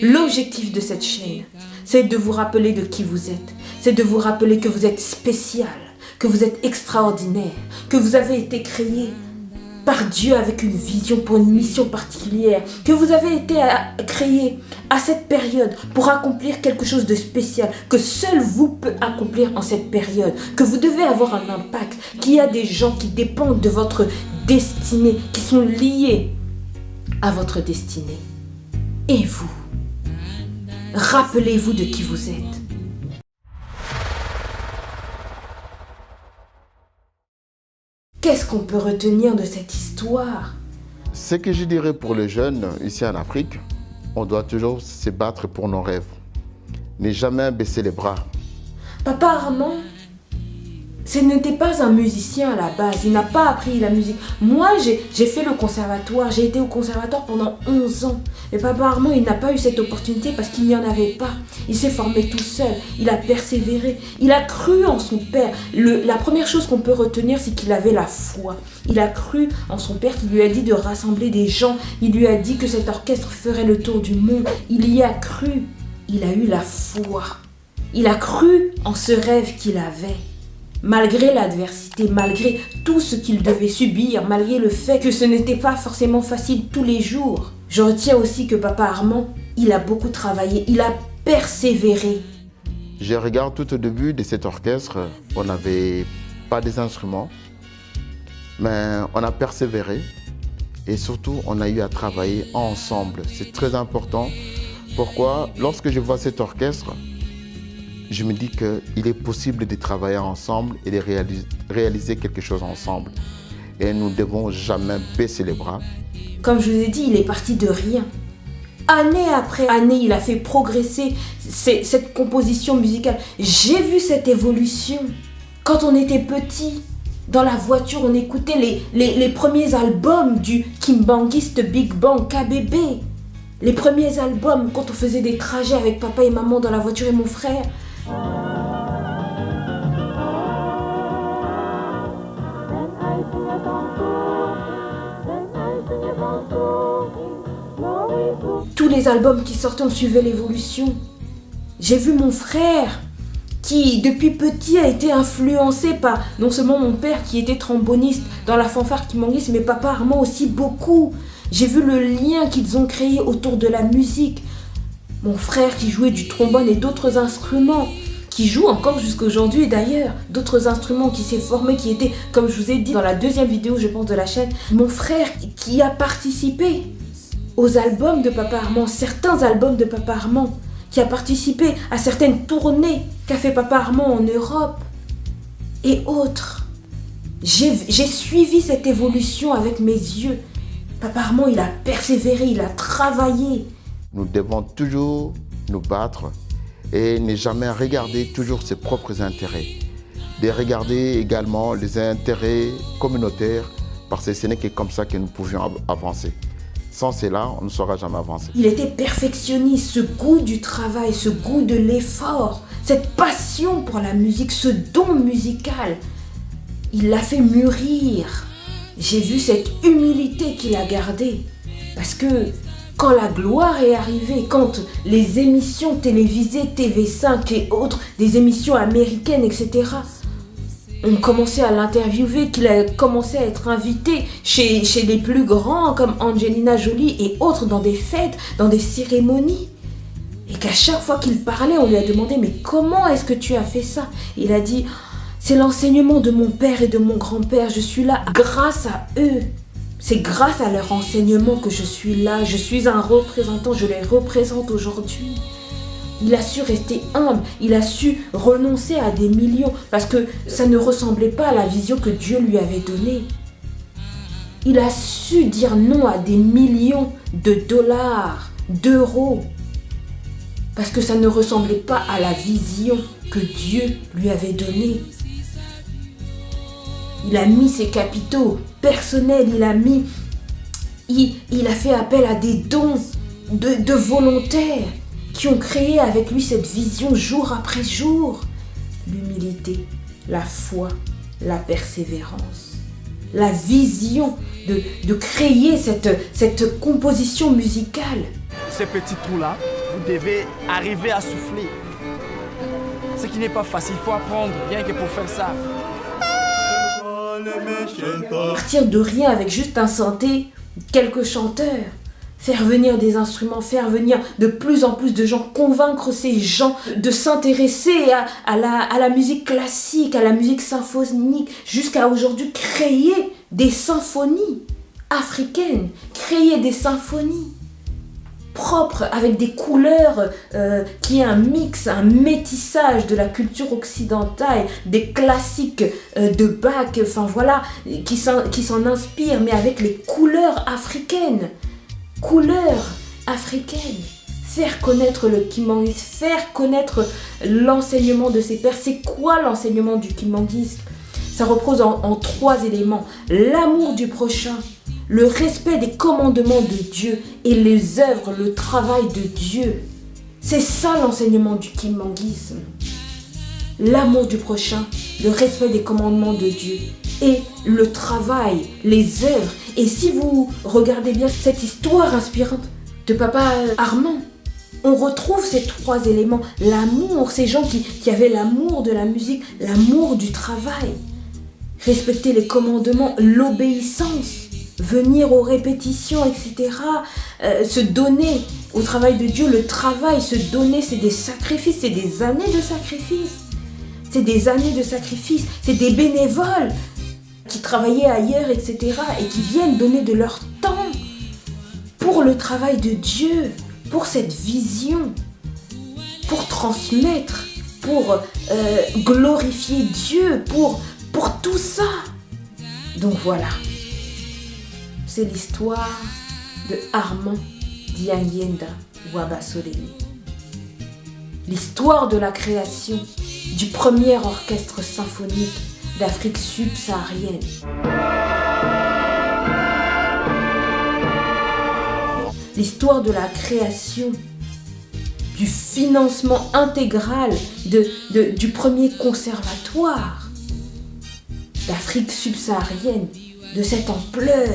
L'objectif de cette chaîne, c'est de vous rappeler de qui vous êtes. C'est de vous rappeler que vous êtes spécial, que vous êtes extraordinaire, que vous avez été créé par Dieu avec une vision pour une mission particulière, que vous avez été créé à cette période pour accomplir quelque chose de spécial, que seul vous peut accomplir en cette période, que vous devez avoir un impact, qu'il y a des gens qui dépendent de votre destinée, qui sont liés à votre destinée. Et vous, rappelez-vous de qui vous êtes. Qu'est-ce qu'on peut retenir de cette histoire? Ce que je dirais pour les jeunes ici en Afrique, on doit toujours se battre pour nos rêves. Ne jamais baisser les bras. Papa Armand, ce n'était pas un musicien à la base, il n'a pas appris la musique. Moi, j'ai fait le conservatoire, j'ai été au conservatoire pendant 11 ans. Mais Papa Armand, il n'a pas eu cette opportunité parce qu'il n'y en avait pas. Il s'est formé tout seul, il a persévéré, il a cru en son père. La première chose qu'on peut retenir, c'est qu'il avait la foi. Il a cru en son père qui lui a dit de rassembler des gens. Il lui a dit que cet orchestre ferait le tour du monde. Il y a cru, il a eu la foi. Il a cru en ce rêve qu'il avait. Malgré l'adversité, malgré tout ce qu'il devait subir, malgré le fait que ce n'était pas forcément facile tous les jours. Je retiens aussi que Papa Armand, il a beaucoup travaillé, il a persévéré. Je regarde tout au début de cet orchestre, on n'avait pas des instruments, mais on a persévéré et surtout on a eu à travailler ensemble. C'est très important. Pourquoi? Lorsque je vois cet orchestre, je me dis qu'il est possible de travailler ensemble et de réaliser quelque chose ensemble. Et nous ne devons jamais baisser les bras. Comme je vous ai dit, il est parti de rien. Année après année, il a fait progresser cette composition musicale. J'ai vu cette évolution. Quand on était petit, dans la voiture, on écoutait les premiers albums du Kimbangiste Big Bang, KBB. Les premiers albums, quand on faisait des trajets avec papa et maman dans la voiture et mon frère. Tous les albums qui sortaient, on suivait l'évolution. J'ai vu mon frère qui, depuis petit, a été influencé par non seulement mon père qui était tromboniste dans la fanfare Kimbangiste, mais Papa Armand aussi beaucoup. J'ai vu le lien qu'ils ont créé autour de la musique. Mon frère qui jouait du trombone et d'autres instruments, qui joue encore jusqu'à aujourd'hui d'ailleurs, d'autres instruments qui s'est formé, qui était, comme je vous ai dit dans la deuxième vidéo, je pense, de la chaîne, mon frère qui a participé aux albums de Papa Armand, certains albums de Papa Armand, qui a participé à certaines tournées qu'a fait Papa Armand en Europe et autres. J'ai suivi cette évolution avec mes yeux. Papa Armand, il a persévéré, il a travaillé. Nous devons toujours nous battre et ne jamais regarder toujours ses propres intérêts. De regarder également les intérêts communautaires parce que ce n'est que comme ça que nous pouvions avancer. Sans cela, on ne saura jamais avancer. Il était perfectionniste, ce goût du travail, ce goût de l'effort, cette passion pour la musique, ce don musical. Il l'a fait mûrir. J'ai vu cette humilité qu'il a gardée. Parce que quand la gloire est arrivée, quand les émissions télévisées, TV5 et autres, des émissions américaines, etc., on commençait à l'interviewer, qu'il a commencé à être invité chez les plus grands comme Angelina Jolie et autres dans des fêtes, dans des cérémonies. Et qu'à chaque fois qu'il parlait, on lui a demandé « Mais comment est-ce que tu as fait ça ?» Il a dit « C'est l'enseignement de mon père et de mon grand-père, je suis là grâce à eux. C'est grâce à leur enseignement que je suis là, je suis un représentant, je les représente aujourd'hui. » Il a su rester humble, il a su renoncer à des millions parce que ça ne ressemblait pas à la vision que Dieu lui avait donnée. Il a su dire non à des millions de dollars, d'euros, parce que ça ne ressemblait pas à la vision que Dieu lui avait donnée. Il a mis ses capitaux personnels, il a fait appel à des dons de volontaires qui ont créé avec lui cette vision jour après jour. L'humilité, la foi, la persévérance, la vision de créer cette composition musicale. Ces petits trous-là, vous devez arriver à souffler. Ce qui n'est pas facile, il faut apprendre, rien que pour faire ça. Partir de rien avec juste un synthé, quelques chanteurs, faire venir des instruments, faire venir de plus en plus de gens, convaincre ces gens de s'intéresser à la musique classique, à la musique symphonique, jusqu'à aujourd'hui créer des symphonies africaines, créer des symphonies propres avec des couleurs qui est un mix, un métissage de la culture occidentale, des classiques de Bach, enfin voilà, qui s'en inspirent, mais avec les couleurs africaines. Couleurs africaines. Faire connaître le kimanguisme, faire connaître l'enseignement de ses pères. C'est quoi l'enseignement du kimanguisme? Ça repose en 3 éléments. L'amour du prochain, le respect des commandements de Dieu et les œuvres, le travail de Dieu. C'est ça l'enseignement du kimanguisme. L'amour du prochain, le respect des commandements de Dieu et le travail, les œuvres. Et si vous regardez bien cette histoire inspirante de Papa Armand, on retrouve ces 3 éléments. L'amour, ces gens qui avaient l'amour de la musique, l'amour du travail, respecter les commandements, l'obéissance, venir aux répétitions, etc. Se donner au travail de Dieu, le travail, se donner, c'est des sacrifices, c'est des années de sacrifices. C'est des années de sacrifices, c'est des bénévoles qui travaillaient ailleurs, etc. et qui viennent donner de leur temps pour le travail de Dieu, pour cette vision, pour transmettre, pour glorifier Dieu, pour tout ça. Donc voilà, c'est l'histoire de Armand Dianyenda Wabasolele. L'histoire de la création du premier orchestre symphonique d'Afrique subsaharienne. L'histoire de la création, du financement intégral du premier conservatoire d'Afrique subsaharienne, de cette ampleur,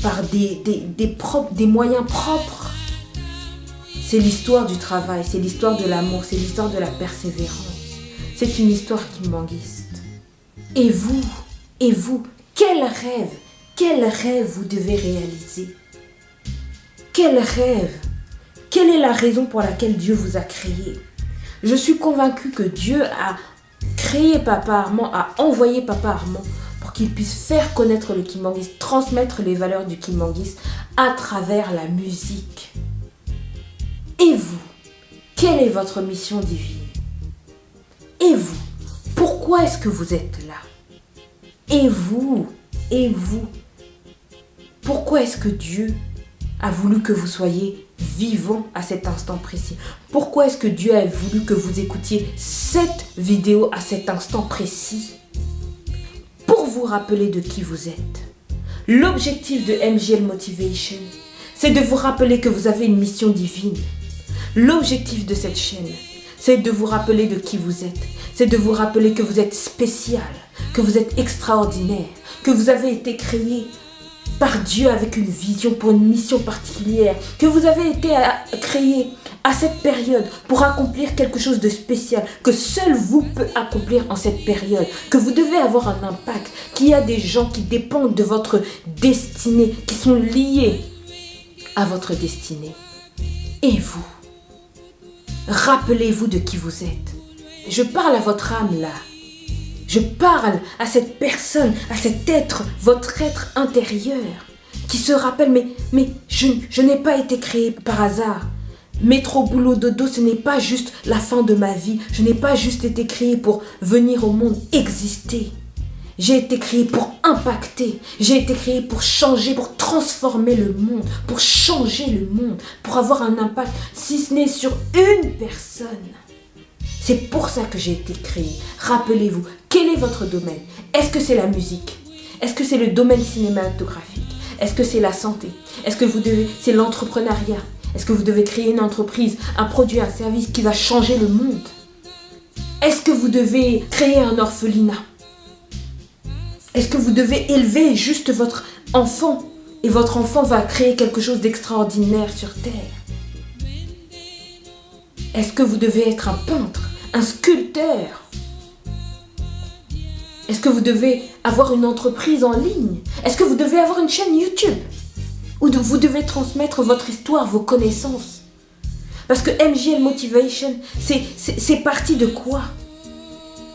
par des moyens propres. C'est l'histoire du travail, c'est l'histoire de l'amour, c'est l'histoire de la persévérance. C'est une histoire kimanguiste. Et vous, quel rêve vous devez réaliser? Quel rêve? Quelle est la raison pour laquelle Dieu vous a créé? Je suis convaincue que Dieu a créé Papa Armand, a envoyé Papa Armand pour qu'il puisse faire connaître le kimanguisme, transmettre les valeurs du kimanguisme à travers la musique. Et vous, quelle est votre mission divine? Et vous, pourquoi est-ce que vous êtes là? Et vous, pourquoi est-ce que Dieu a voulu que vous soyez vivant à cet instant précis? Pourquoi est-ce que Dieu a voulu que vous écoutiez cette vidéo à cet instant précis? Pour vous rappeler de qui vous êtes. L'objectif de MJL Motivation, c'est de vous rappeler que vous avez une mission divine. L'objectif de cette chaîne, c'est de vous rappeler de qui vous êtes. C'est de vous rappeler que vous êtes spécial, que vous êtes extraordinaire, que vous avez été créé par Dieu avec une vision pour une mission particulière, que vous avez été créé à cette période pour accomplir quelque chose de spécial, que seul vous peut accomplir en cette période, que vous devez avoir un impact, qu'il y a des gens qui dépendent de votre destinée, qui sont liés à votre destinée. Et vous, rappelez-vous de qui vous êtes. Je parle à votre âme là. Je parle à cette personne, à cet être, votre être intérieur, qui se rappelle, mais je n'ai pas été créé par hasard. Métro, boulot, dodo, ce n'est pas juste la fin de ma vie. Je n'ai pas juste été créé pour venir au monde exister. J'ai été créé pour impacter. J'ai été créé pour changer, pour transformer le monde, pour changer le monde, pour avoir un impact, si ce n'est sur une personne. C'est pour ça que j'ai été créé. Rappelez-vous, quel est votre domaine? Est-ce que c'est la musique? Est-ce que c'est le domaine cinématographique? Est-ce que c'est la santé? Est-ce que c'est l'entrepreneuriat? Est-ce que vous devez créer une entreprise, un produit, un service qui va changer le monde? Est-ce que vous devez créer un orphelinat? Est-ce que vous devez élever juste votre enfant et votre enfant va créer quelque chose d'extraordinaire sur Terre? Est-ce que vous devez être un peintre, un sculpteur? Est-ce que vous devez avoir une entreprise en ligne? Est-ce que vous devez avoir une chaîne YouTube? Ou vous devez transmettre votre histoire, vos connaissances? Parce que MJL Motivation, c'est parti de quoi?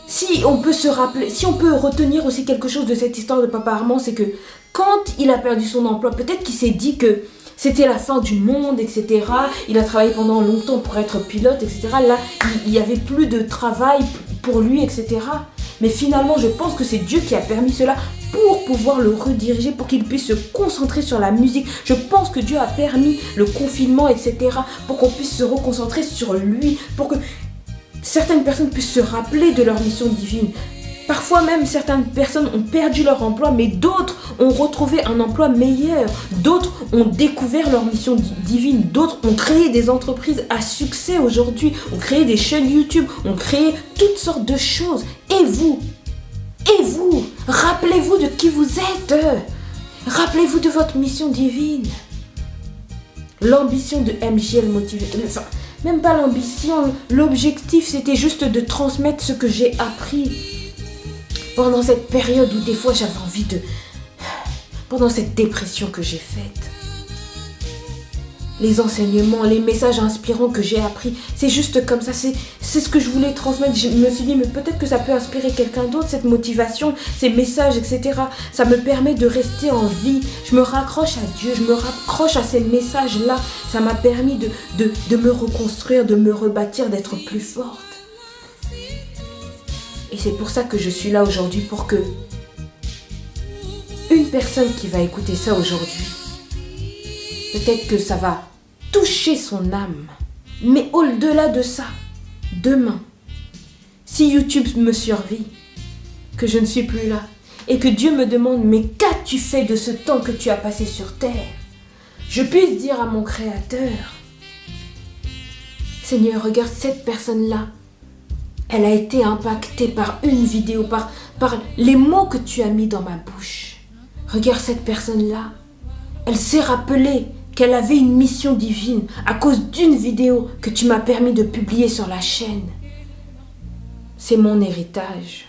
Si on peut se rappeler, si on peut retenir aussi quelque chose de cette histoire de Papa Armand, c'est que quand il a perdu son emploi, peut-être qu'il s'est dit que c'était la fin du monde, etc. Il a travaillé pendant longtemps pour être pilote, etc. Là, il n'y avait plus de travail pour lui, etc. Mais finalement, je pense que c'est Dieu qui a permis cela pour pouvoir le rediriger, pour qu'il puisse se concentrer sur la musique. Je pense que Dieu a permis le confinement, etc. pour qu'on puisse se reconcentrer sur lui, pour que certaines personnes puissent se rappeler de leur mission divine. Parfois même, certaines personnes ont perdu leur emploi, mais d'autres ont retrouvé un emploi meilleur. D'autres ont découvert leur mission divine. D'autres ont créé des entreprises à succès aujourd'hui, ont créé des chaînes YouTube, ont créé toutes sortes de choses. Et vous, rappelez-vous de qui vous êtes. Rappelez-vous de votre mission divine. L'ambition de MJL Motivation, enfin, même pas l'ambition, l'objectif c'était juste de transmettre ce que j'ai appris. Pendant cette période où des fois j'avais envie de... Pendant cette dépression que j'ai faite. Les enseignements, les messages inspirants que j'ai appris, c'est juste comme ça, c'est ce que je voulais transmettre. Je me suis dit, mais peut-être que ça peut inspirer quelqu'un d'autre, cette motivation, ces messages, etc. Ça me permet de rester en vie. Je me raccroche à Dieu, je me raccroche à ces messages-là. Ça m'a permis de me reconstruire, de me rebâtir, d'être plus forte. Et c'est pour ça que je suis là aujourd'hui, pour que une personne qui va écouter ça aujourd'hui, peut-être que ça va toucher son âme. Mais au-delà de ça, demain, si YouTube me survit, que je ne suis plus là, et que Dieu me demande, mais qu'as-tu fait de ce temps que tu as passé sur terre? Je puisse dire à mon Créateur, Seigneur, regarde cette personne-là. Elle a été impactée par une vidéo, par les mots que tu as mis dans ma bouche. Regarde cette personne-là. Elle s'est rappelée qu'elle avait une mission divine à cause d'une vidéo que tu m'as permis de publier sur la chaîne. C'est mon héritage.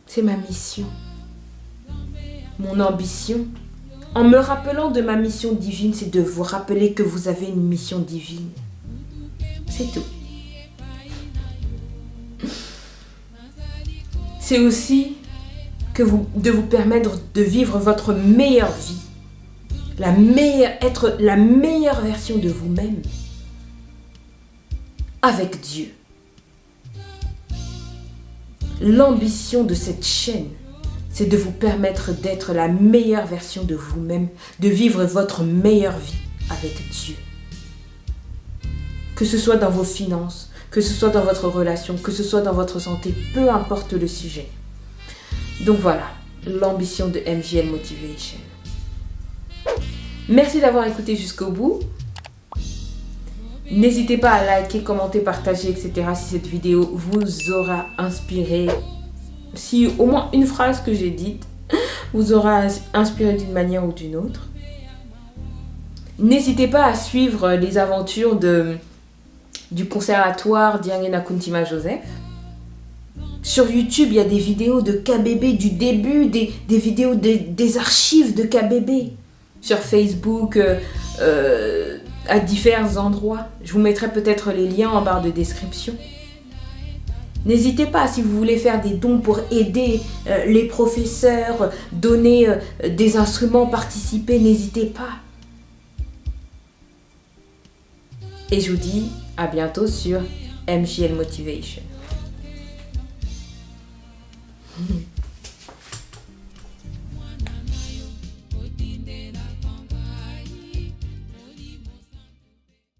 C'est ma mission. Mon ambition. En me rappelant de ma mission divine, c'est de vous rappeler que vous avez une mission divine. C'est tout. C'est aussi de vous permettre de vivre votre meilleure vie. Être la meilleure version de vous-même. Avec Dieu. L'ambition de cette chaîne, c'est de vous permettre d'être la meilleure version de vous-même, de vivre votre meilleure vie avec Dieu. Que ce soit dans vos finances, que ce soit dans votre relation, que ce soit dans votre santé, peu importe le sujet. Donc voilà, l'ambition de MJL Motivation. Merci d'avoir écouté jusqu'au bout. N'hésitez pas à liker, commenter, partager, etc. si cette vidéo vous aura inspiré. Si au moins une phrase que j'ai dite vous aura inspiré d'une manière ou d'une autre. N'hésitez pas à suivre les aventures du conservatoire d'Irène Kuntima Joseph. Sur YouTube, il y a des vidéos de KBB du début, des vidéos des archives de KBB. Sur Facebook, à différents endroits. Je vous mettrai peut-être les liens en barre de description. N'hésitez pas, si vous voulez faire des dons pour aider les professeurs, donner des instruments, participer, n'hésitez pas. Et je vous dis à bientôt sur MJL Motivation.